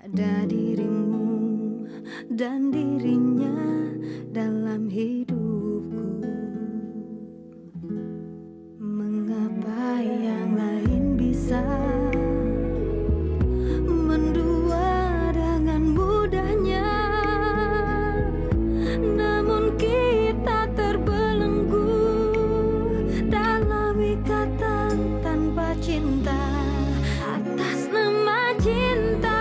ada dirimu dan dirinya dalam hidupku. Mengapa yang lain bisa mendua dengan mudahnya, namun kita terbelenggu dalam ikatan tanpa cinta. Atas nama cinta,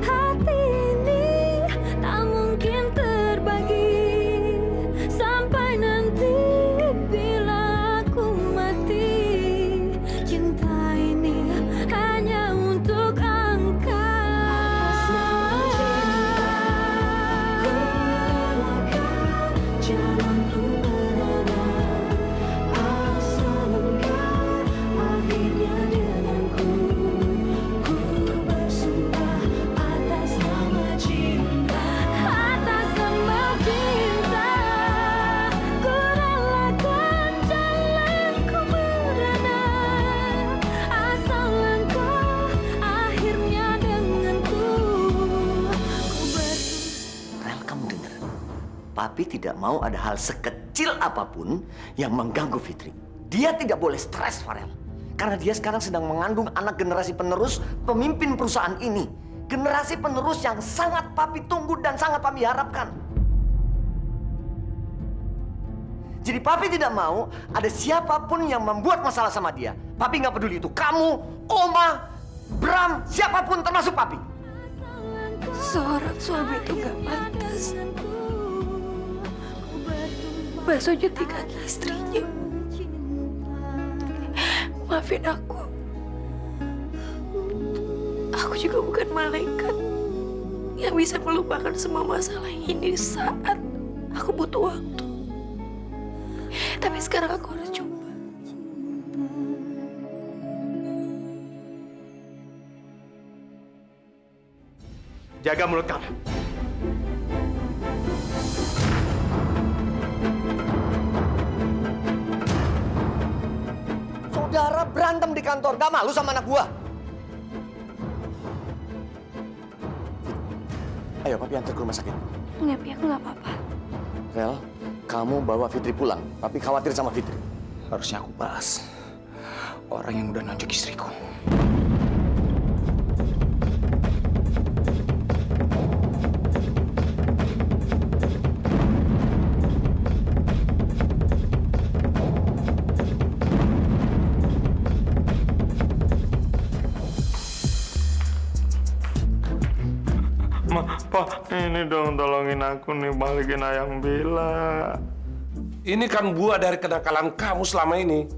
hati ini tak mungkin terbagi sampai nanti bila aku mati. Cinta ini hanya untuk engkau. Atas nama cinta, relakan jalanku berada, asal engkau akhirnya denganku. Ku bersumpah atas nama cinta, atas nama cinta, ku relakan jalanku berada, asal engkau akhirnya denganku. Ku bersumpah. Rel, kamu dengar? Papi tidak mau ada hal sekecil apapun yang mengganggu Fitri. Dia tidak boleh stres, Farel. Karena dia sekarang sedang mengandung anak generasi penerus pemimpin perusahaan ini. Generasi penerus yang sangat Papi tunggu dan sangat Papi harapkan. Jadi Papi tidak mau ada siapapun yang membuat masalah sama dia. Papi nggak peduli itu kamu, Oma, Bram, siapapun termasuk Papi. Seorang suami itu gak pantas basuh jeti kaki istrinya. Maafin aku. Aku juga bukan malaikat yang bisa melupakan semua masalah ini saat aku butuh waktu. Tapi sekarang aku harus coba. Jaga mulut kamu. Saudara berantem di kantor, gak malu sama anak gua? Ayo, Papi antar ke rumah sakit. Enggak, Pi, aku nggak apa-apa. Rel, kamu bawa Fitri pulang. Papi khawatir sama Fitri. Harusnya aku balas orang yang udah nunjuk istriku. Pak, ini dong tolongin aku nih, balikin ayang Bila. Ini kan buah dari kenakalan kamu selama ini.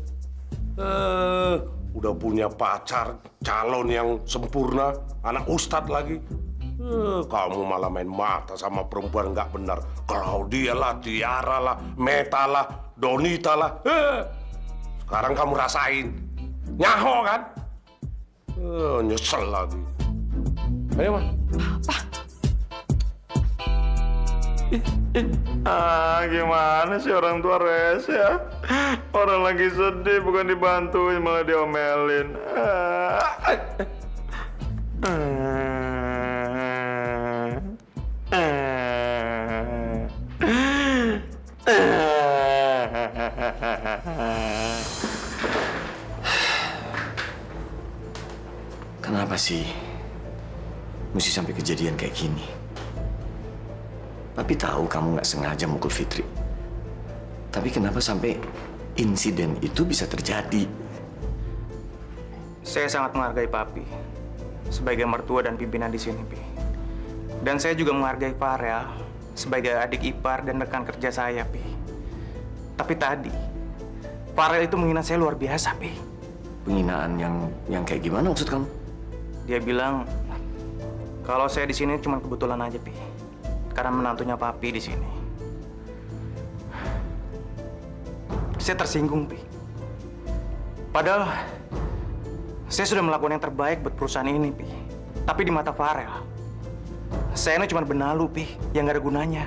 Udah punya pacar, calon yang sempurna, anak ustadz lagi. Kamu malah main mata sama perempuan nggak benar. Claudia lah, Tiara lah, Meta lah, Donita lah. Sekarang kamu rasain. Nyaho kan? Nyesel lagi. Ayo, Ma. Gimana sih orang tua rese ya? Orang lagi sedih bukan dibantuin malah diomelin. Kenapa sih mesti sampai kejadian kayak gini? Papi tahu kamu nggak sengaja mukul Fitri. Tapi kenapa sampai insiden itu bisa terjadi? Saya sangat menghargai Papi sebagai mertua dan pimpinan di sini, Pi. Dan saya juga menghargai Farel sebagai adik ipar dan rekan kerja saya, Pi. Tapi tadi Farel itu menghina saya luar biasa, Pi. Penghinaan yang kayak gimana maksud kamu? Dia bilang kalau saya di sini cuma kebetulan aja, Pi. Karena menantunya Papi di sini. Saya tersinggung, Pi. Padahal saya sudah melakukan yang terbaik buat perusahaan ini, Pi. Tapi di mata Farel, saya ini cuma benalu, Pi, yang gak ada gunanya.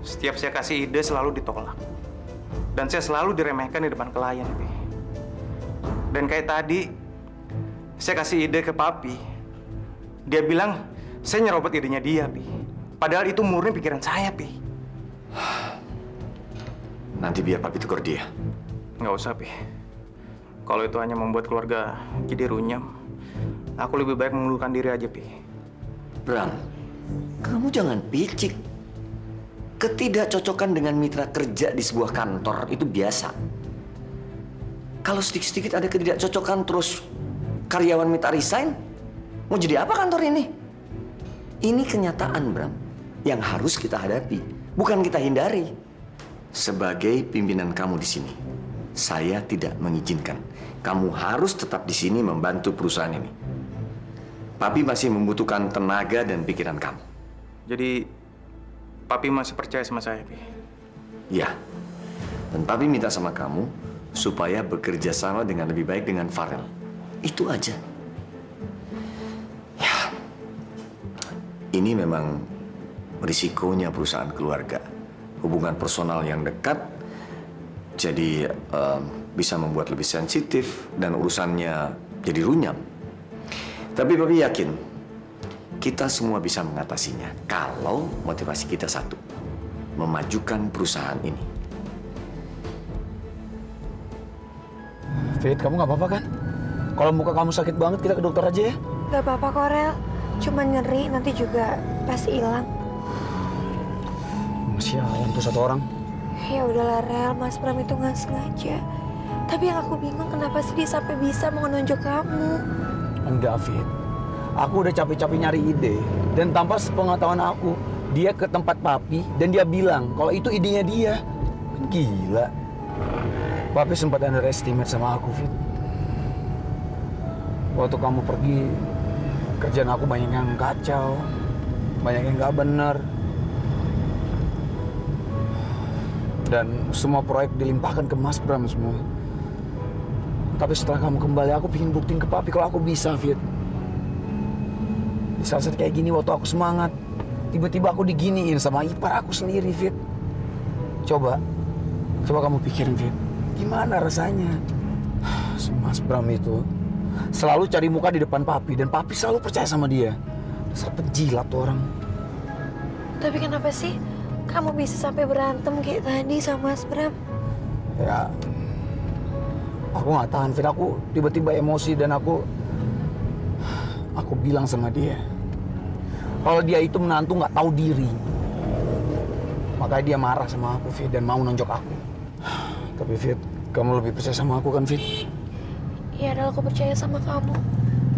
Setiap saya kasih ide selalu ditolak. Dan saya selalu diremehkan di depan klien, Pi. Dan kayak tadi, saya kasih ide ke papi. Dia bilang saya nyerobot idenya dia, Pi. Padahal itu murni pikiran saya, Pi. Nanti biar papi tegur dia. Nggak usah, Pi. Kalau itu hanya membuat keluarga jadi runyam, aku lebih baik mengundurkan diri aja, Pi. Bram, kamu jangan picik. Ketidakcocokan dengan mitra kerja di sebuah kantor itu biasa. Kalau sedikit-sedikit ada ketidakcocokan terus karyawan minta resign, mau jadi apa kantor ini? Ini kenyataan, Bram, yang harus kita hadapi, bukan kita hindari. Sebagai pimpinan kamu di sini, saya tidak mengizinkan kamu harus tetap di sini membantu perusahaan ini. Papi masih membutuhkan tenaga dan pikiran kamu. Jadi, papi masih percaya sama saya, Pi. Ya, dan papi minta sama kamu supaya bekerja sama dengan lebih baik dengan Farel. Itu aja. Ya, ini memang risikonya perusahaan keluarga. Hubungan personal yang dekat, jadi bisa membuat lebih sensitif dan urusannya jadi runyam. Tapi papi yakin, kita semua bisa mengatasinya kalau motivasi kita satu, memajukan perusahaan ini. Fit, kamu nggak apa-apa kan? Kalau muka kamu sakit banget, kita ke dokter aja ya. Gak apa-apa kok, Rel. Cuman nyeri, nanti juga pasti hilang. Sialan tuh satu orang. Ya udahlah, Rel. Mas Bram itu nggak sengaja. Tapi yang aku bingung kenapa sih dia sampai bisa menonjok kamu. Enggak, Fit. Aku udah capek-capek nyari ide. Dan tanpa sepengetahuan aku, dia ke tempat papi dan dia bilang kalau itu idenya dia. Kan gila. Papi sempat underestimate sama aku, Fit. Waktu kamu pergi, kerjaan aku banyak yang kacau, banyak yang nggak bener. Dan semua proyek dilimpahkan ke Mas Bram semua. Tapi setelah kamu kembali, aku pengen buktiin ke papi kalau aku bisa, Fit. Di saat-saat kayak gini, waktu aku semangat, tiba-tiba aku diginiin sama ipar aku sendiri, Fit. Coba kamu pikirin, Fit. Gimana rasanya? Si Mas Bram itu selalu cari muka di depan papi, dan papi selalu percaya sama dia. Dasar penjilat tuh orang. Tapi kenapa sih kamu bisa sampai berantem kayak tadi sama Mas Bram? Ya, aku nggak tahan, Fit. Aku tiba-tiba emosi dan aku bilang sama dia kalau dia itu menantu nggak tahu diri. Makanya dia marah sama aku, Fit, dan mau nonjok aku. Tapi Fit, kamu lebih percaya sama aku kan, Fit? Ya, Rel, aku percaya sama kamu.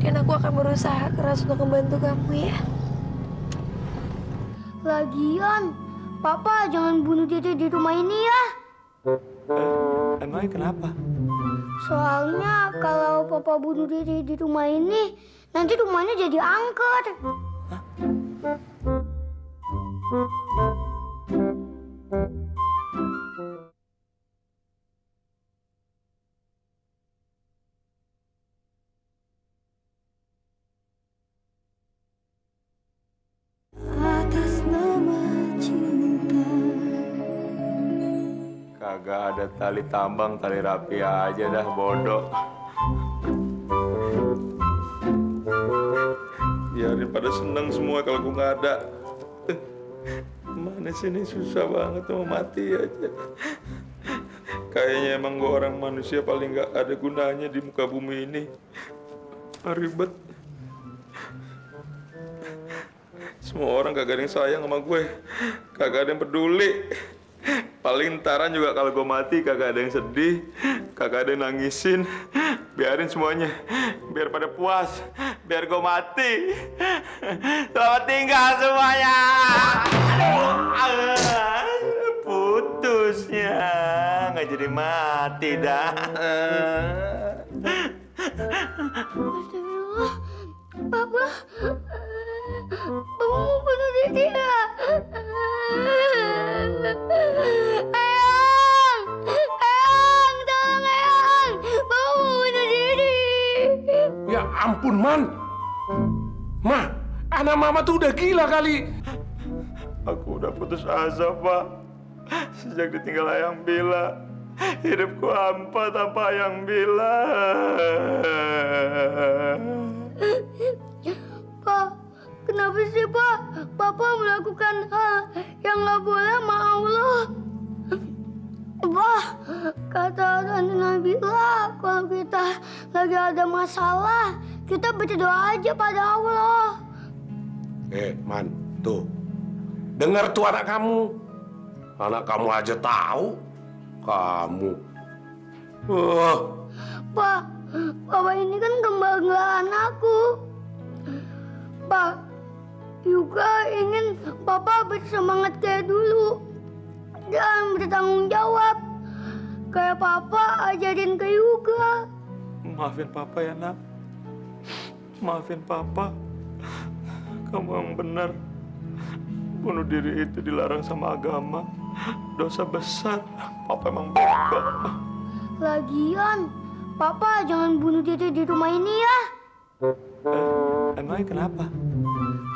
Dan aku akan berusaha keras untuk membantu kamu ya. Lagian, Papa jangan bunuh Dede di rumah ini ya. Emangnya kenapa? Soalnya kalau Papa bunuh Dede di rumah ini, nanti rumahnya jadi angker. Atas nama cinta. Kagak ada tali tambang, tali rapi aja dah, bodoh. Biarin pada seneng semua kalau gue nggak ada. Mana sih ini susah banget mau mati aja. Kayaknya emang gue orang manusia paling nggak ada gunanya di muka bumi ini. Ribet. Semua orang kagak ada yang sayang sama gue, kagak ada yang peduli. Paling ntaran juga kalau gue mati kagak ada yang sedih, kagak ada yang nangisin. Biarin semuanya, biar pada puas, biar gue mati. Selamat tinggal semuanya. Putusnya nggak jadi mati dah. Astagfirullah, Papa mau bunuh Dede ya? Eyang, tolong Eyang, Papa mau bunuh Dede. Ya ampun, Man. Ma, anak mama tuh udah gila kali. Aku udah putus asa, Pak. Sejak ditinggal Ayang Bila, hidupku hampa tanpa Ayang Bila. kita berdoa aja pada Allah. Man, tuh. Dengar tuh anak kamu. Anak kamu aja tahu. Kamu. Pak, Papa ini kan kebanggaan aku. Pak, juga ingin Papa bersemangat kayak dulu. Dan bertanggung jawab. Kayak Papa ajarin ke Yuga. Maafin Papa ya, Nak. Maafin Papa. Kamu yang benar. Bunuh diri itu dilarang sama agama. Dosa besar. Papa emang bego. Lagian, Papa jangan bunuh diri di rumah ini ya. Emangnya kenapa?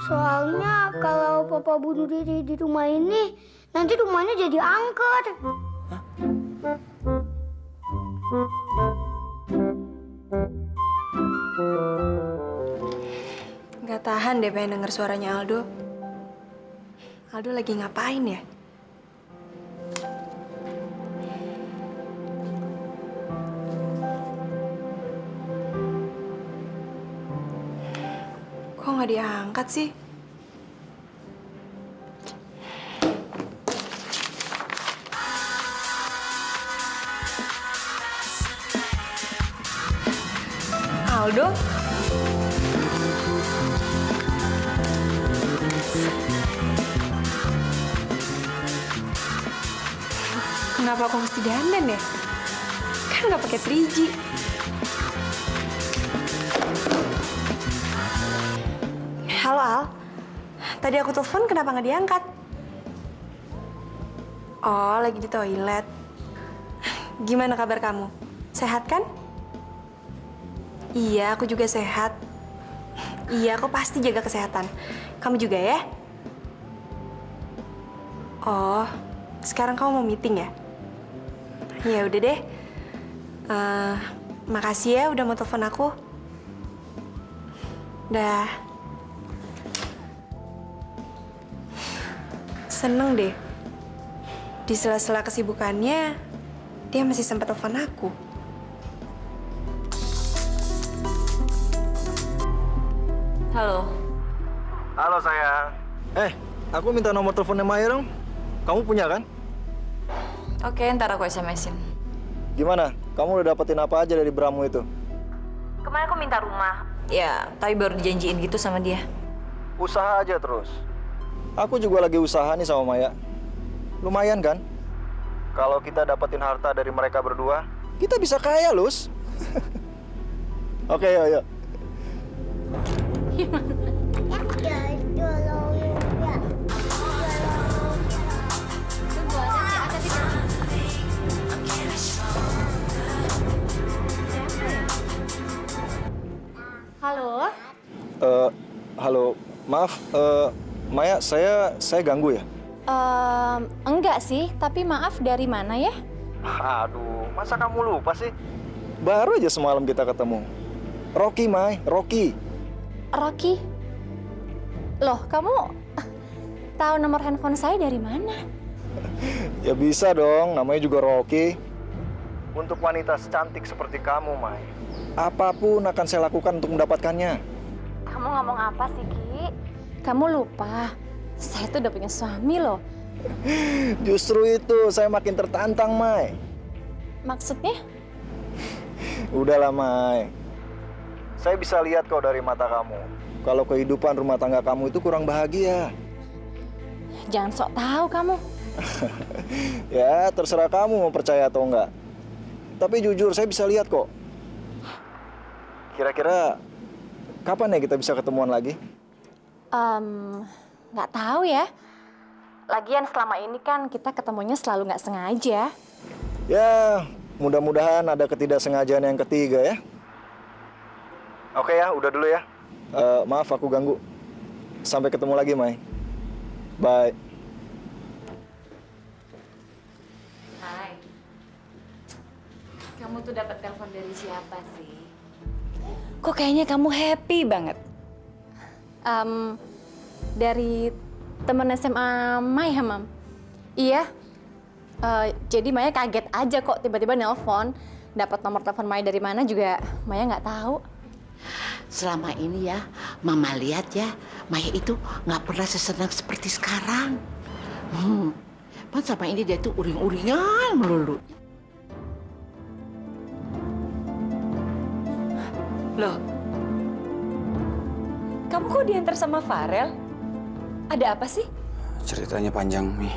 Soalnya kalau Papa bunuh diri di rumah ini, nanti rumahnya jadi angker. Gak tahan deh pengen denger suaranya Aldo. Aldo lagi ngapain ya? Kok nggak diangkat sih? Aldo? Kenapa aku mesti dandan ya? Kan nggak pakai 3G. Halo Al, tadi aku telepon kenapa nggak diangkat? Oh, lagi di toilet. Gimana kabar kamu? Sehat kan? Iya, aku juga sehat. Iya, aku pasti jaga kesehatan. Kamu juga ya? Oh, sekarang kamu mau meeting ya? Ya udah deh. Makasih ya udah mau telepon aku. Dah. Seneng deh. Di sela-sela kesibukannya, dia masih sempat telepon aku. Halo. Halo sayang. Aku minta nomor teleponnya Maya dong. Kamu punya kan? Oke, ntar aku SMS-in. Gimana? Kamu udah dapetin apa aja dari Bramu itu? Kemarin aku minta rumah. Ya, tapi baru dijanjiin gitu sama dia. Usaha aja terus. Aku juga lagi usaha nih sama Maya. Lumayan kan? Kalau kita dapetin harta dari mereka berdua, kita bisa kaya, Lus. Oke, yuk. Halo. Halo. Maaf, Maya, saya ganggu ya? Enggak sih, tapi maaf dari mana ya? Aduh, masa kamu lupa sih? Baru aja semalam kita ketemu. Rocky, Mai, Rocky. Rocky? Loh, kamu tahu nomor handphone saya dari mana? Ya bisa dong, namanya juga Rocky. Untuk wanita secantik seperti kamu, Mai, apapun akan saya lakukan untuk mendapatkannya. Kamu ngomong apa sih, Ki? Kamu lupa, saya tuh udah punya suami loh. Justru itu, saya makin tertantang, Mai. Maksudnya? Udahlah, Mai. Saya bisa lihat kok dari mata kamu. Kalau kehidupan rumah tangga kamu itu kurang bahagia. Jangan sok tahu kamu. Ya, terserah kamu mau percaya atau enggak. Tapi jujur, saya bisa lihat kok. Kira-kira kapan ya kita bisa ketemuan lagi? Nggak tahu ya. Lagian selama ini kan kita ketemunya selalu nggak sengaja. Ya, mudah-mudahan ada ketidaksengajaan yang ketiga ya. Oke ya, udah dulu ya. Maaf aku ganggu. Sampai ketemu lagi, Mai. Bye. Hai. Kamu tuh dapat telepon dari siapa sih? Kok kayaknya kamu happy banget? Dari teman SMA Maya, Mam. Iya. Jadi Maya kaget aja kok tiba-tiba nelpon. Dapat nomor telepon Maya dari mana juga Maya nggak tahu. selama ini ya, Mama lihat ya, Maya itu nggak pernah sesenang seperti sekarang. Pan sama ini dia tuh uring-uringan melulu. Loh, kamu kok diantar sama Farel? Ada apa sih? Ceritanya panjang, Mi.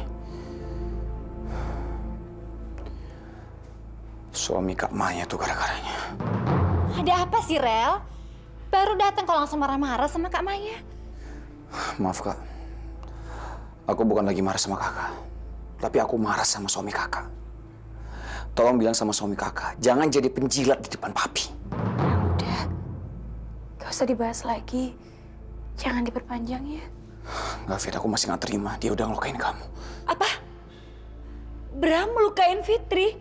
Suami Kak Maya tuh gara-garanya. Ada apa sih, Rel? Baru datang kok langsung marah-marah sama Kak Maya. Maaf, Kak. Aku bukan lagi marah sama Kakak. Tapi aku marah sama suami Kakak. Tolong bilang sama suami Kakak, jangan jadi penjilat di depan Papi. Ya udah, gak usah dibahas lagi. Jangan diperpanjang ya. Nggak, Fit, aku masih nggak terima. Dia udah ngelukain kamu. Apa? Bram melukain Fitri?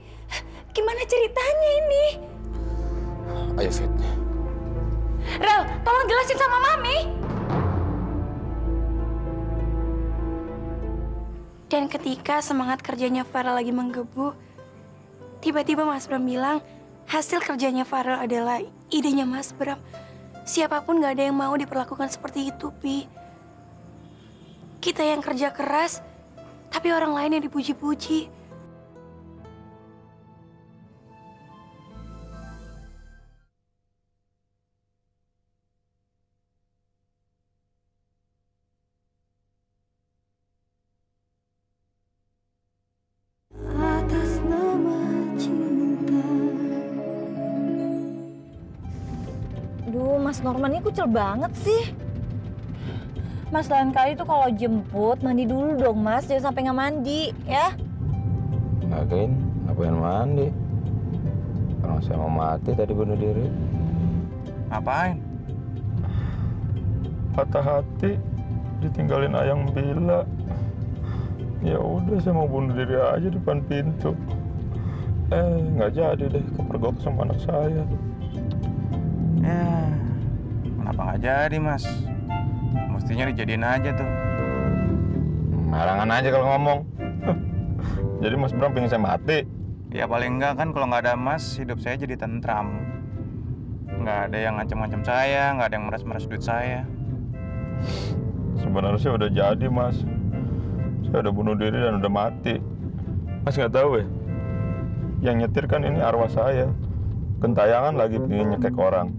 Gimana ceritanya ini? Ayo, Fit. Rel, tolong jelasin sama Mami. Dan ketika semangat kerjanya Farel lagi menggebu, tiba-tiba Mas Bram bilang hasil kerjanya Farel adalah idenya Mas Bram. Siapapun gak ada yang mau diperlakukan seperti itu, Pi. Kita yang kerja keras, tapi orang lain yang dipuji-puji. Atas nama cinta. Duh, Mas Norman ini kucel banget sih. Mas lain kali tuh kalau jemput mandi dulu dong Mas, jangan sampai nggak mandi ya. Yakin? Ngapain mandi? Orang saya mau mati tadi bunuh diri. Ngapain? Patah hati, ditinggalin ayang bila. Ya udah, saya mau bunuh diri aja depan pintu. Nggak jadi deh, kepergok sama anak saya. Ya, kenapa nggak jadi, Mas? Mestinya dijadiin aja tuh. Marangan aja kalau ngomong. Jadi Mas Bram pengen saya mati? Ya paling enggak kan kalau nggak ada Mas, hidup saya jadi tentram. Nggak ada yang ngancam-ngancam saya, nggak ada yang meres-meres duit saya. Sebenarnya udah jadi, Mas. Saya udah bunuh diri dan udah mati. Mas nggak tahu ya? Yang nyetir kan ini arwah saya. Gentayangan lagi pengen nyekek orang.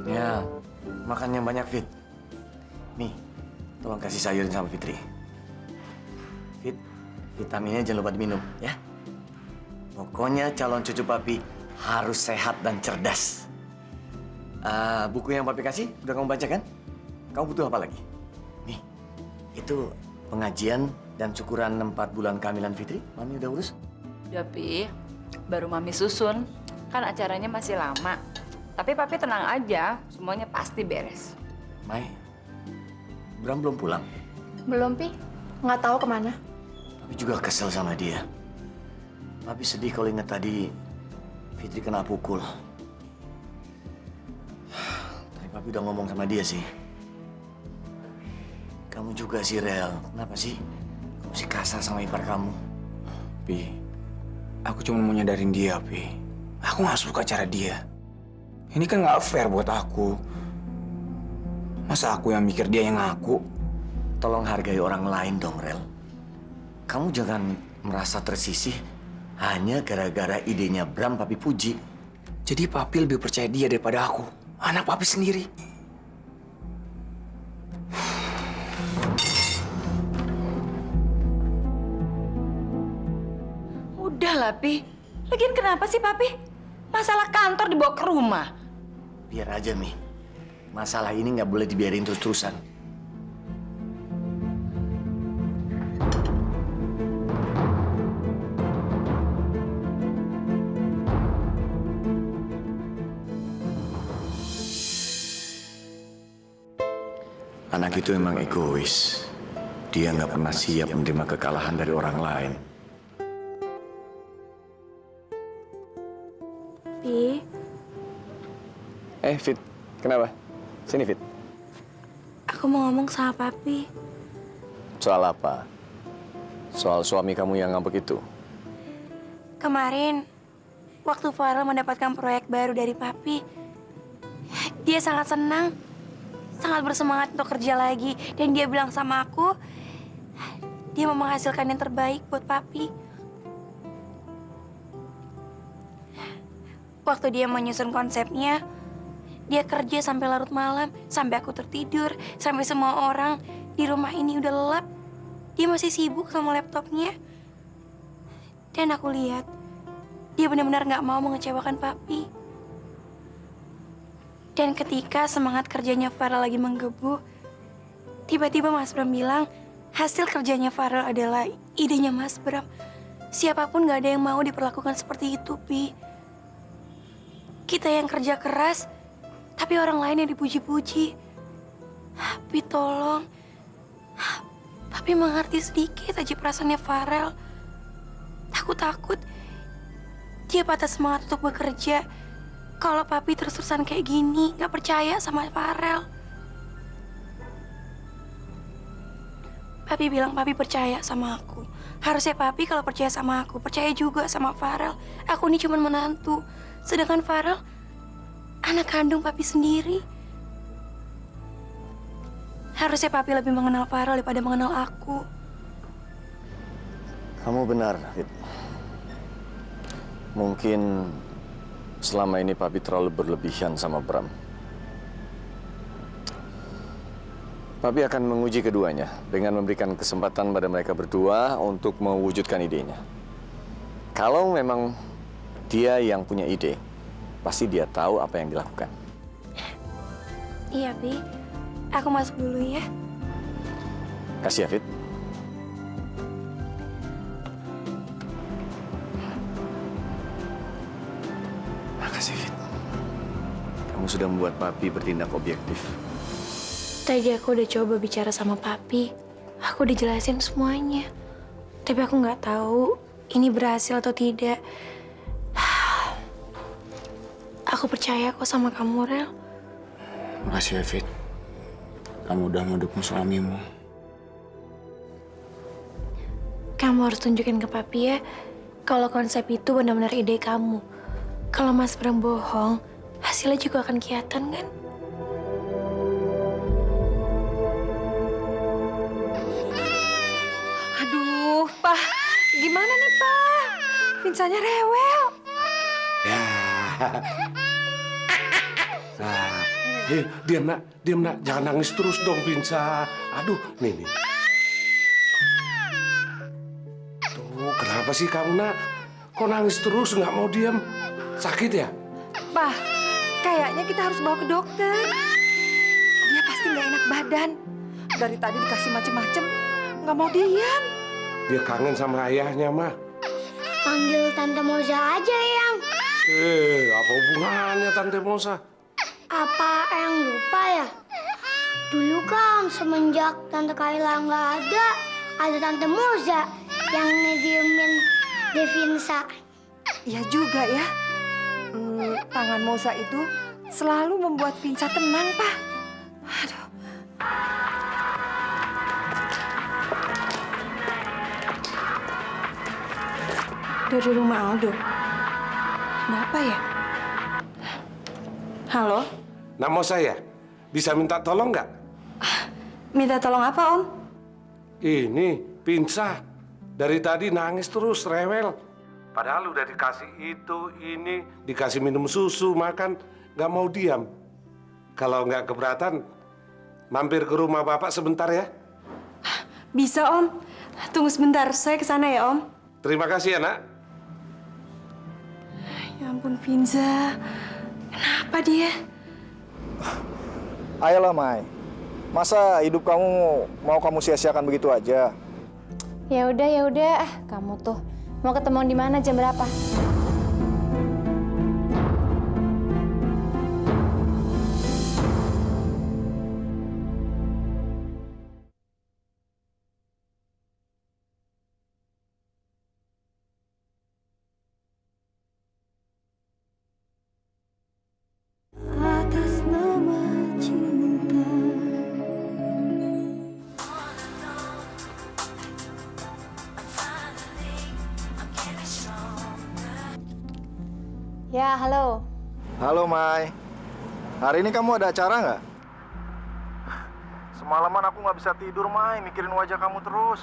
Ya, makan yang banyak, Fit. Nih, tolong kasih sayurin sama Fitri. Fit, vitaminnya jangan lupa diminum, ya. Pokoknya calon cucu Papi harus sehat dan cerdas. Buku yang Papi kasih, udah kamu baca kan? Kamu butuh apa lagi? Nih, itu pengajian dan syukuran 4 bulan kehamilan Fitri. Mami udah urus? Udah, Pi. Baru Mami susun. Kan acaranya masih lama. Tapi Papi tenang aja, semuanya pasti beres. Mai, Bram belum pulang. Belum, Pi. Nggak tahu kemana. Papi juga kesel sama dia. Papi sedih kalau ingat tadi Fitri kena pukul. Tapi Papi udah ngomong sama dia sih. Kamu juga sih, Rel. Kenapa sih? Kamu sih kasar sama ipar kamu. Pi, aku cuma mau nyadarin dia, Pi. Aku nggak suka cara dia. Ini kan nggak fair buat aku. Masa aku yang mikir dia yang ngaku? Tolong hargai orang lain dong, Rel. Kamu jangan merasa tersisih hanya gara-gara idenya Bram Papi puji. Jadi Papi lebih percaya dia daripada aku, anak Papi sendiri. Udahlah, Pi. Lagian kenapa sih, Papi? Masalah kantor dibawa ke rumah. Biar aja, Mi. Masalah ini nggak boleh dibiarin terus-terusan. Anak itu emang egois. Dia nggak pernah siap menerima kekalahan dari orang lain. Pi, Fit, kenapa? Sini, Fit. aku mau ngomong sama Papi. Soal apa? Soal suami kamu yang ngambek itu? Kemarin, waktu Farel mendapatkan proyek baru dari Papi, dia sangat senang, sangat bersemangat untuk kerja lagi. Dan dia bilang sama aku, dia mau menghasilkan yang terbaik buat Papi. Waktu dia menyusun konsepnya, dia kerja sampai larut malam, sampai aku tertidur, sampai semua orang di rumah ini udah lelap. Dia masih sibuk sama laptopnya. Dan aku lihat, dia benar-benar gak mau mengecewakan Papi. Dan ketika semangat kerjanya Farel lagi menggebu, tiba-tiba Mas Bram bilang, hasil kerjanya Farel adalah idenya Mas Bram. Siapapun gak ada yang mau diperlakukan seperti itu, Pi. Kita yang kerja keras, tapi orang lain yang dipuji-puji. Pi, tolong. Papi mengerti sedikit aja perasaannya Farel. Aku takut dia patah semangat untuk bekerja. Kalau Papi terus-terusan kayak gini, gak percaya sama Farel. Papi bilang Papi percaya sama aku. Harusnya Papi kalau percaya sama aku, percaya juga sama Farel. Aku ini cuma menantu. Sedangkan Farel, anak kandung Papi sendiri. Harusnya Papi lebih mengenal Farel daripada mengenal aku. Kamu benar, Fit. Mungkin selama ini Papi terlalu berlebihan sama Bram. Papi akan menguji keduanya dengan memberikan kesempatan pada mereka berdua untuk mewujudkan idenya. Kalau memang dia yang punya ide, pasti dia tahu apa yang dilakukan. Iya, Pi. Aku masuk dulu ya. Kasih ya, Fit. Makasih, Fit. Kamu sudah membuat Papi bertindak objektif. Tadi aku udah coba bicara sama Papi. Aku udah jelasin semuanya. Tapi aku nggak tahu ini berhasil atau tidak. Aku percaya kok sama kamu, Rel. Makasih ya, Fit. Kamu udah mau dukung suamimu. Kamu harus tunjukin ke Papi ya, kalau konsep itu benar-benar ide kamu. Kalau Mas Bram bohong, hasilnya juga akan kelihatan kan? Aduh, Pak. Gimana nih, Pak? Vinsanya rewel. Ya. Nah, diam nak, jangan nangis terus dong, Pinsa. Aduh, nih. Tuh, kenapa sih kamu, nak? Kok nangis terus, nggak mau diam? Sakit ya? Pak, kayaknya kita harus bawa ke dokter. Dia pasti nggak enak badan. Dari tadi dikasih macem-macem, nggak mau diam. Dia kangen sama ayahnya, mah. Panggil Tante Moza aja, Yang. Apa hubungannya Tante Moza? Apa yang lupa ya? Dulu kan semenjak Tante Kayla nggak ada Tante Moza yang ngediemin Devinsa. Iya juga ya. Tangan Moza itu selalu membuat Vinsa tenang, Pak. Aduh. Dari rumah Aldo. Kenapa ya? Halo? Nama saya, bisa minta tolong nggak? Minta tolong apa, Om? Ini, Pinsa. Dari tadi nangis terus, rewel. Padahal udah dikasih itu, ini, dikasih minum susu, makan. Nggak mau diam. Kalau nggak keberatan, mampir ke rumah Bapak sebentar ya. Bisa, Om. Tunggu sebentar, saya ke sana ya, Om. Terima kasih ya, nak. Ya ampun, Vinza. Kenapa dia? Ayolah, Mai. Masa hidup kamu mau kamu sia-siakan begitu aja? Ya udah. Kamu tuh mau ketemuan di mana jam berapa? Atas nama cinta. Ya, halo. Halo, Mai. Hari ini kamu ada acara nggak? Semalaman aku nggak bisa tidur, Mai. Mikirin wajah kamu terus.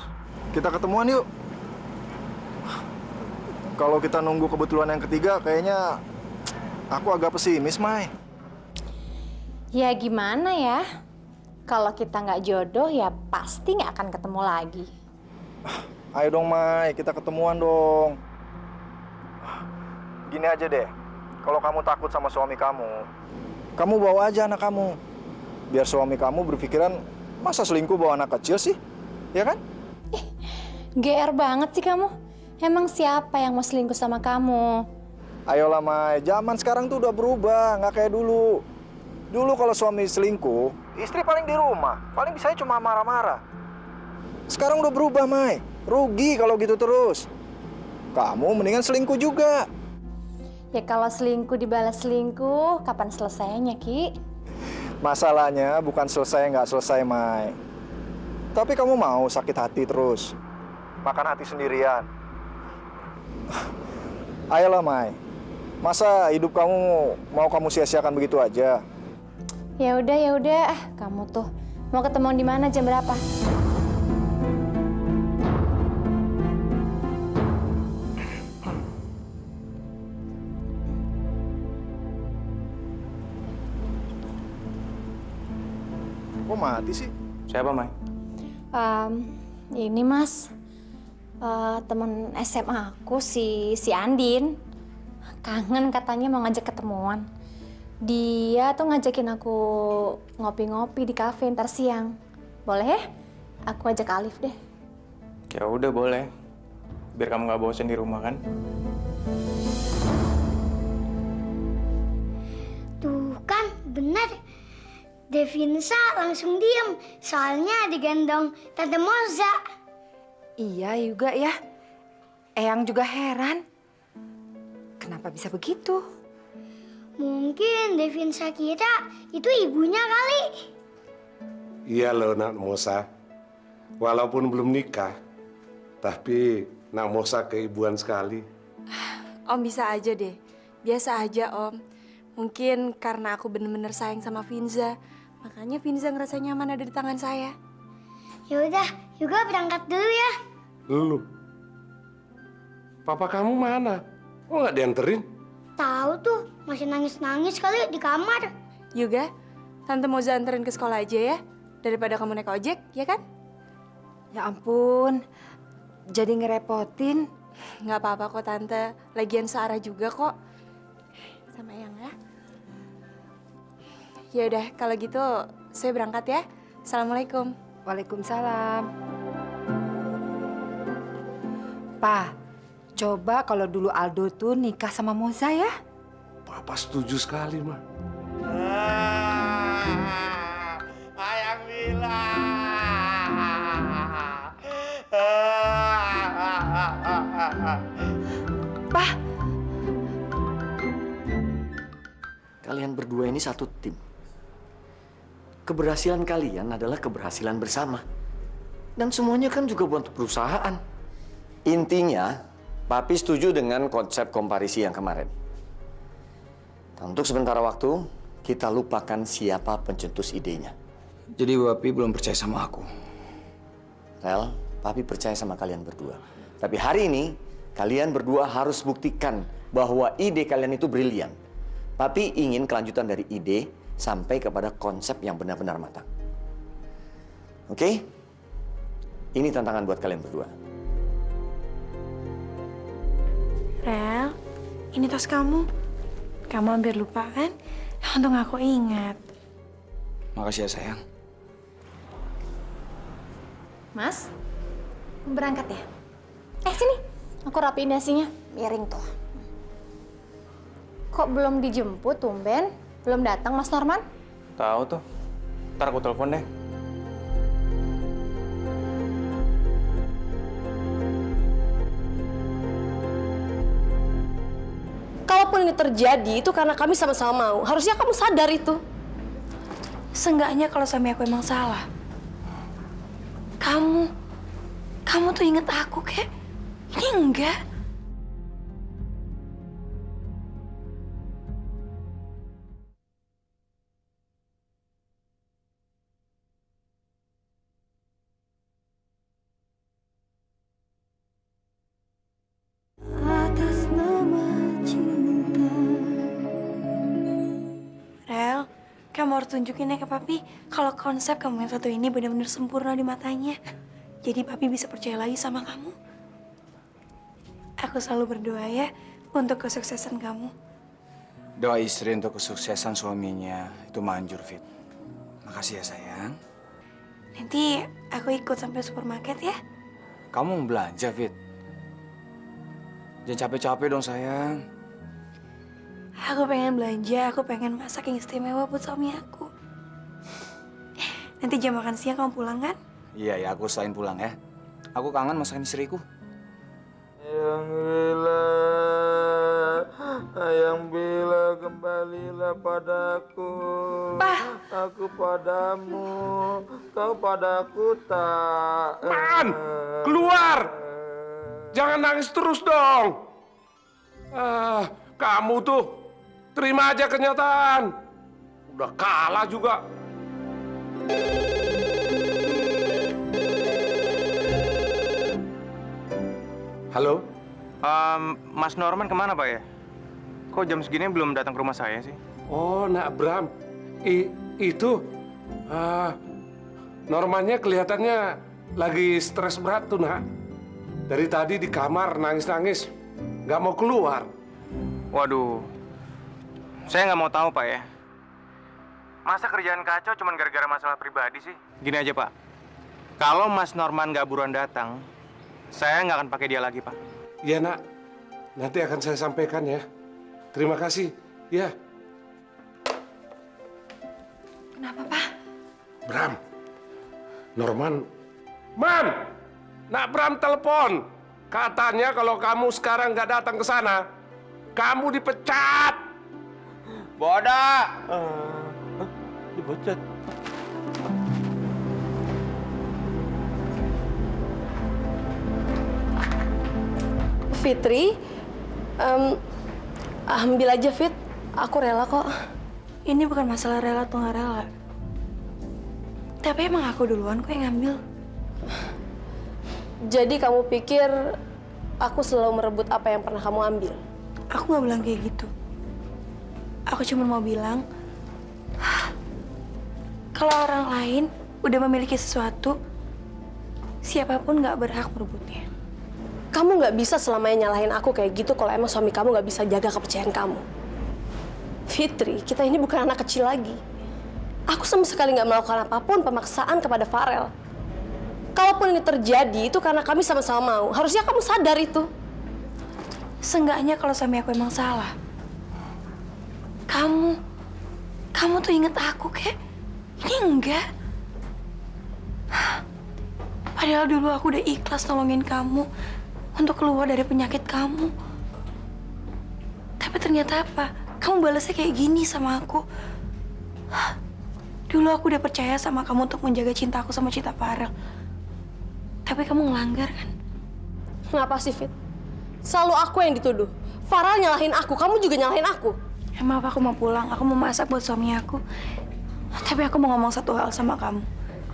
Kita ketemuan yuk. Kalau kita nunggu kebetulan yang ketiga, kayaknya aku agak pesimis, Mai. Ya gimana ya? Kalau kita nggak jodoh ya pasti nggak akan ketemu lagi. Ayo dong, Mai. Kita ketemuan dong. Gini aja deh. Kalau kamu takut sama suami kamu bawa aja anak kamu. Biar suami kamu berpikiran, masa selingkuh bawa anak kecil sih? Ya kan? GR banget sih kamu. Emang siapa yang mau selingkuh sama kamu? Ayolah, Mai. Zaman sekarang tuh udah berubah, nggak kayak dulu. Dulu kalau suami selingkuh, istri paling di rumah. Paling bisanya cuma marah-marah. Sekarang udah berubah, Mai. Rugi kalau gitu terus. Kamu mendingan selingkuh juga. Ya kalau selingkuh dibalas selingkuh, kapan selesainya, Ki? Masalahnya bukan selesai nggak selesai, Mai. Tapi kamu mau sakit hati terus. Makan hati sendirian. Ayolah, Mai. Masa hidup kamu mau kamu sia-siakan begitu aja? Ya udah. Kamu tuh mau ketemuan di mana jam berapa? Kok mati sih? Siapa, Mai? Ini Mas, temen SMA aku si Andin. Kangen katanya mau ngajak ketemuan. Dia tuh ngajakin aku ngopi-ngopi di kafe ntar siang. Boleh ya? Aku ajak Alif deh. Ya udah boleh. Biar kamu nggak bosen di rumah kan? Tuh kan, benar. Devinsa langsung diem, soalnya digendong Tante Moza. Iya juga ya. Eyang juga heran. Kenapa bisa begitu? Mungkin Devinsa kira itu ibunya kali. Iya loh, Nak Mosa. Walaupun belum nikah, tapi Nak Mosa keibuan sekali. Om bisa aja deh. Biasa aja, Om. Mungkin karena aku bener-bener sayang sama Vinza. Makanya Vinza ngerasa nyaman ada di tangan saya. Ya udah, juga berangkat dulu ya. Lu, papa kamu mana? Kok nggak dianterin? Tahu tuh, masih nangis-nangis kali di kamar. Juga, Tante Moza anterin ke sekolah aja ya. Daripada kamu naik ojek, ya kan? Ya ampun, jadi ngerepotin. Nggak apa-apa kok, Tante. Lagian searah juga kok. Sama Eyang ya. Ya udah, kalau gitu saya berangkat ya. Assalamualaikum. Waalaikumsalam. Pa, coba kalau dulu Aldo tuh nikah sama Moza ya. Papa setuju sekali, Ma. Ayang bilang. Pa. Kalian berdua ini satu tim. Keberhasilan kalian adalah keberhasilan bersama. Dan semuanya kan juga buat perusahaan. Intinya, Papi setuju dengan konsep komparisi yang kemarin. Dan untuk sementara waktu, kita lupakan siapa pencetus idenya. Jadi Papi belum percaya sama aku? Rel, Papi percaya sama kalian berdua. Tapi hari ini, kalian berdua harus buktikan bahwa ide kalian itu brilian. Papi ingin kelanjutan dari ide sampai kepada konsep yang benar-benar matang. Oke? Ini tantangan buat kalian berdua. Rel, ini tas kamu. Kamu hampir lupa kan? Untung aku ingat. Makasih ya, sayang. Mas, berangkat ya? Sini, aku rapiin nasinya. Miring tuh. Kok belum dijemput, tumben? Belum datang, Mas Norman? Tahu tuh. Ntar aku telepon deh. Kalaupun ini terjadi, itu karena kami sama-sama mau. Harusnya kamu sadar itu. Seenggaknya kalau suami aku emang salah. Kamu tuh inget aku, kek. Ini enggak. tunjukin ya ke papi kalau konsep kamu yang satu ini benar-benar sempurna di matanya. Jadi papi bisa percaya lagi sama kamu. Aku selalu berdoa ya untuk kesuksesan kamu. Doa istri untuk kesuksesan suaminya itu manjur, Fit. Makasih ya, sayang. Nanti aku ikut sampai supermarket ya. Kamu mau belanja, Fit? Jangan capek-capek dong, sayang. Aku pengen belanja, aku pengen masak yang istimewa buat suami aku. Nanti jam makan siang kamu pulang kan? Iya, ya, aku selain pulang ya. Aku kangen masakan istriku. Ayang Bila, kembalilah padaku. Aku padamu, kau padaku tak. Man, keluar! Jangan nangis terus dong. Kamu tuh terima aja kenyataan. Udah kalah juga. Halo? Mas Norman kemana, Pak ya? Kok jam segini belum datang ke rumah saya sih? Oh, Nak Bram. Itu Normannya kelihatannya lagi stres berat tuh, Nak. Dari tadi di kamar nangis-nangis, nggak mau keluar. Waduh, saya nggak mau tahu, Pak ya. Masa kerjaan kacau cuma gara-gara masalah pribadi sih? Gini aja, Pak. Kalau Mas Norman nggak buruan datang, saya nggak akan pakai dia lagi, Pak. Iya, Nak. Nanti akan saya sampaikan ya. Terima kasih. Ya. Kenapa, Pak? Bram. Norman. Man! Nak Bram telepon. Katanya kalau kamu sekarang nggak datang ke sana, kamu dipecat. Bodoh. Dipecat. Fitri, ambil aja Fit, aku rela kok. Ini bukan masalah rela atau nggak rela. Tapi emang aku duluan kok yang ngambil. Jadi kamu pikir aku selalu merebut apa yang pernah kamu ambil? Aku nggak bilang kayak gitu. Aku cuma mau bilang, kalau orang lain udah memiliki sesuatu, siapapun nggak berhak merebutnya. Kamu nggak bisa selamanya nyalahin aku kayak gitu kalau emang suami kamu nggak bisa jaga kepercayaan kamu. Fitri, kita ini bukan anak kecil lagi. Aku sama sekali nggak melakukan apapun pemaksaan kepada Farel. Kalaupun ini terjadi, itu karena kami sama-sama mau. Harusnya kamu sadar itu. Seenggaknya kalau suami aku emang salah. Kamu tuh inget aku, kek? Ini enggak. Padahal dulu aku udah ikhlas nolongin kamu untuk keluar dari penyakit kamu. Tapi ternyata apa? Kamu balasnya kayak gini sama aku. Dulu aku udah percaya sama kamu untuk menjaga cinta aku sama cinta Farel. Tapi kamu ngelanggar kan? Kenapa sih, Fit? Selalu aku yang dituduh. Farel nyalahin aku, kamu juga nyalahin aku. Maaf, aku mau pulang. Aku mau masak buat suami aku. Tapi aku mau ngomong satu hal sama kamu.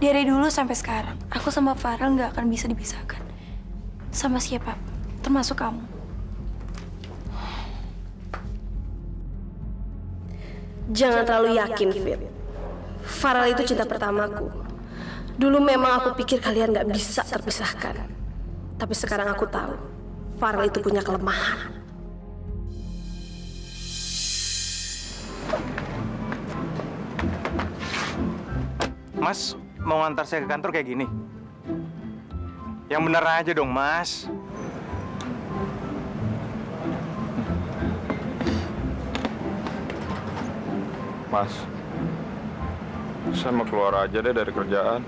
Dari dulu sampai sekarang, aku sama Farel nggak akan bisa dipisahkan. Sama siapa, termasuk kamu. Jangan terlalu yakin, Fit. Farel itu cinta pertamaku. Dulu memang aku pikir kalian nggak bisa terpisahkan. Tapi sekarang aku tahu, Farel itu punya kelemahan. Mas, mau ngantar saya ke kantor kayak gini? Yang bener aja dong, Mas. Mas, saya mau keluar aja deh dari kerjaan.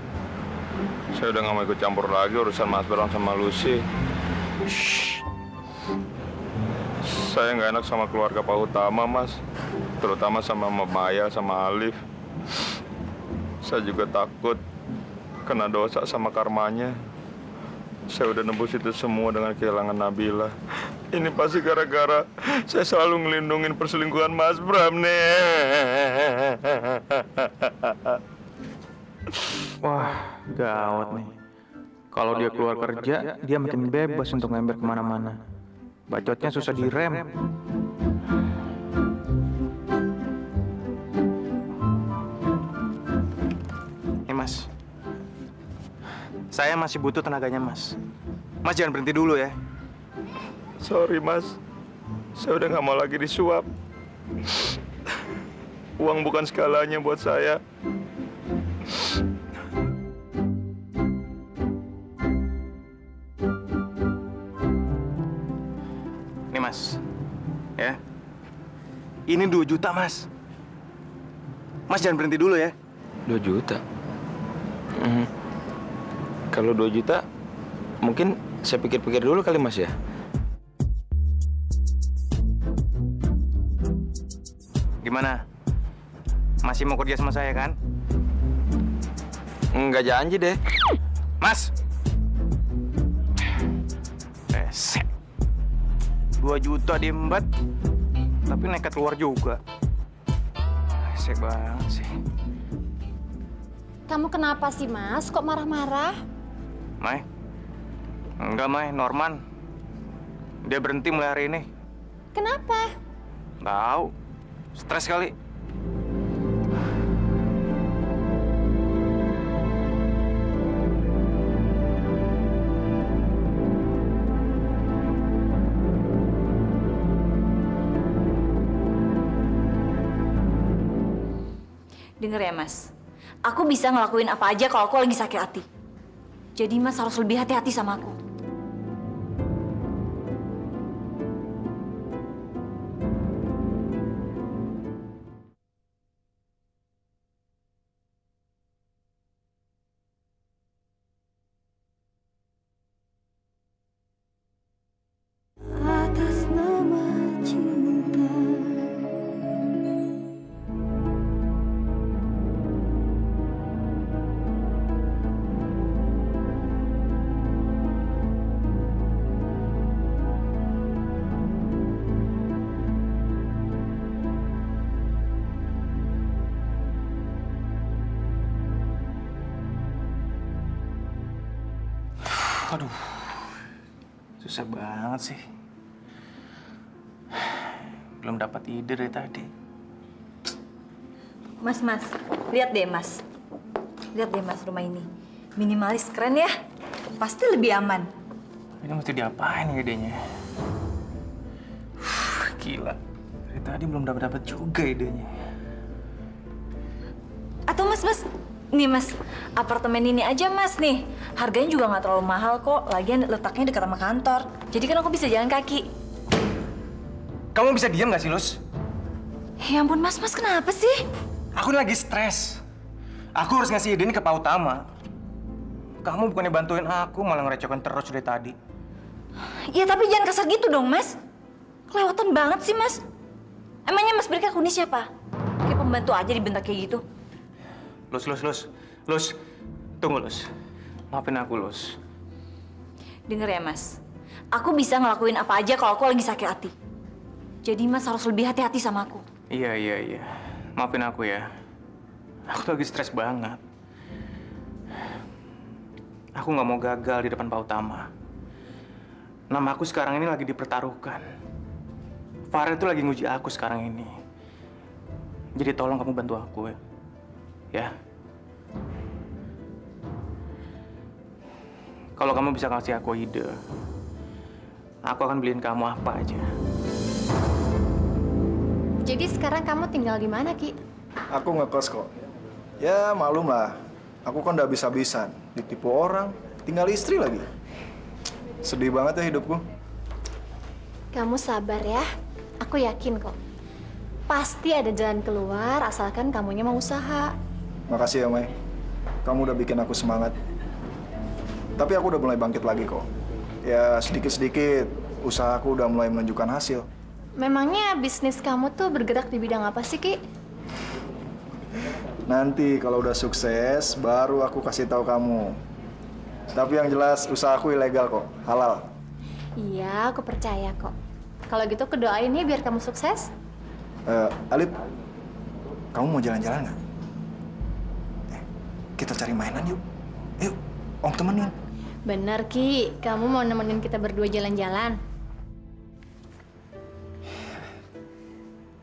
Saya udah gak mau ikut campur lagi urusan Mas Bram sama Lucy. Saya nggak enak sama keluarga Pak Utama, Mas. Terutama sama Maya sama Alif. Saya juga takut kena dosa sama karmanya. Saya udah nebus itu semua dengan kehilangan Nabila. Ini pasti gara-gara saya selalu ngelindungin perselingkuhan Mas Bram nih. Wah, gawat nih. Kalau dia keluar kerja, dia makin bebas untuk ngember kemana-mana. Bacotnya susah direm. Saya masih butuh tenaganya Mas. Mas jangan berhenti dulu ya. Sorry Mas, saya udah nggak mau lagi disuap. Uang bukan segalanya buat saya. Nih Mas, ya. Ini 2 juta Mas. Mas jangan berhenti dulu ya. 2 juta? Kalau 2 juta, mungkin saya pikir-pikir dulu kali Mas ya. Gimana? Masih mau kerja sama saya kan? Nggak janji deh. Mas! Resek. 2 juta diembat, tapi nekat keluar juga. Resek banget sih. Kamu kenapa sih, Mas? Kok marah-marah? Mai? Enggak, Mai. Norman. Dia berhenti mulai hari ini. Kenapa? Tahu. Stres kali. Dengar ya Mas, aku bisa ngelakuin apa aja kalau aku lagi sakit hati. Jadi Mas harus lebih hati-hati sama aku. Atas nama cinta. Aduh, susah banget sih. Belum dapat ide dari tadi. Mas, lihat deh Mas. Lihat deh Mas rumah ini. Minimalis keren ya. Pasti lebih aman. Ini mesti diapain ya idenya? Gila, dari tadi belum dapat juga idenya. Atau Mas, nih Mas, apartemen ini aja Mas nih. Harganya juga nggak terlalu mahal kok. Lagian letaknya dekat sama kantor. Jadi kan aku bisa jalan kaki. Kamu bisa diam nggak sih, Lus? Ya ampun Mas kenapa sih? Aku lagi stres. Aku harus ngasih ide ini ke Pak Utama. Kamu bukannya bantuin aku, malah ngerecokin terus dari tadi. Ya tapi jangan kasar gitu dong Mas. Kelewatan banget sih Mas. Emangnya Mas berikan aku ini siapa? Kayak pembantu aja dibentak kayak gitu. Lus, tunggu Lus. Maafin aku, Lus. Dengar ya Mas, aku bisa ngelakuin apa aja kalau aku lagi sakit hati. Jadi Mas harus lebih hati-hati sama aku. Iya. Maafin aku ya. Aku tuh lagi stres banget. Aku nggak mau gagal di depan Pak Utama. Nama aku sekarang ini lagi dipertaruhkan. Farel tuh lagi nguji aku sekarang ini. Jadi tolong kamu bantu aku ya. Kalau kamu bisa kasih aku ide, aku akan beliin kamu apa aja. Jadi sekarang kamu tinggal di mana, Ki? Aku ngekos kok. Ya malum lah. Aku kan udah habis-habisan. Ditipu orang, tinggal istri lagi. Sedih banget ya hidupku. Kamu sabar ya. Aku yakin kok. Pasti ada jalan keluar asalkan kamunya mau usaha. Makasih ya, Mai. Kamu udah bikin aku semangat. Tapi aku udah mulai bangkit lagi kok. Ya sedikit-sedikit usahaku udah mulai menunjukkan hasil. Memangnya bisnis kamu tuh bergerak di bidang apa sih, Ki? Nanti kalau udah sukses, baru aku kasih tahu kamu. Tapi yang jelas usahaku ilegal kok, halal. Iya, aku percaya kok. Kalau gitu aku doain ya biar kamu sukses. Alip, kamu mau jalan-jalan nggak? Kita cari mainan yuk. Yuk, Om temenin. Bener, Ki. Kamu mau nemenin kita berdua jalan-jalan?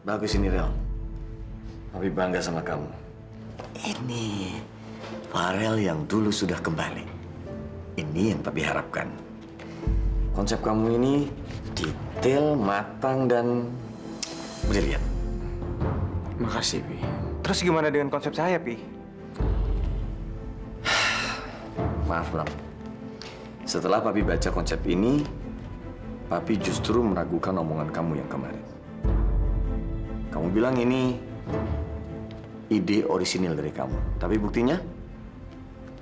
Bagus ini, Rel. Papi bangga sama kamu. Ini Farel yang dulu sudah kembali. Ini yang Papi harapkan. Konsep kamu ini detail, matang, dan brilian. Makasih, Pi. Terus gimana dengan konsep saya, Pi? Maaf, Bram. Setelah Papi baca konsep ini, Papi justru meragukan omongan kamu yang kemarin. Kamu bilang ini ide orisinil dari kamu. Tapi buktinya,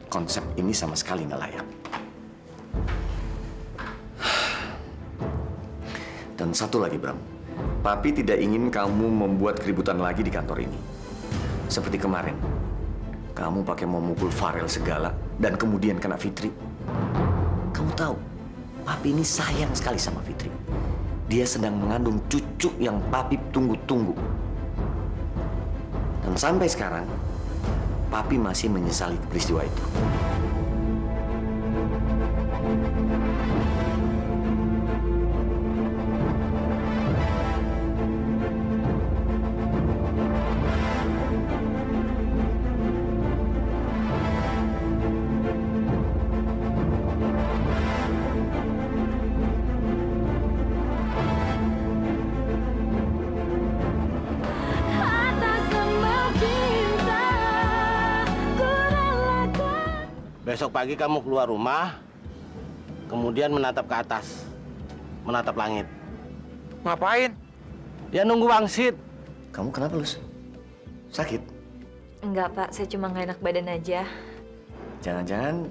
konsep ini sama sekali nggak layak. Dan satu lagi, Bram. Papi tidak ingin kamu membuat keributan lagi di kantor ini. Seperti kemarin. Kamu pakai memukul Farel segala dan kemudian kena Fitri. Kamu tahu, Papi ini sayang sekali sama Fitri. Dia sedang mengandung cucu yang Papi tunggu-tunggu. Dan sampai sekarang, Papi masih menyesali peristiwa itu. Besok pagi kamu keluar rumah, kemudian menatap ke atas, menatap langit. Ngapain? Ya nunggu wangsit. Kamu kenapa, Lus? Sakit? Enggak, Pak. Saya cuma nggak enak badan aja. Jangan-jangan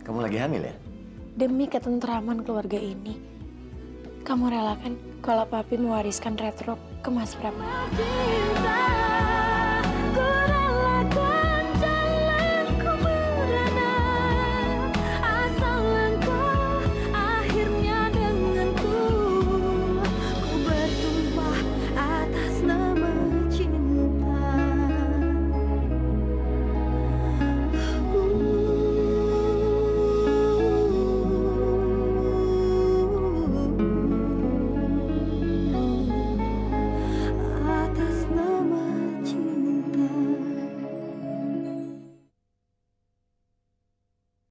kamu lagi hamil ya? Demi ketentraman keluarga ini, kamu relakan kalau Papi mewariskan Retro ke Mas Bram.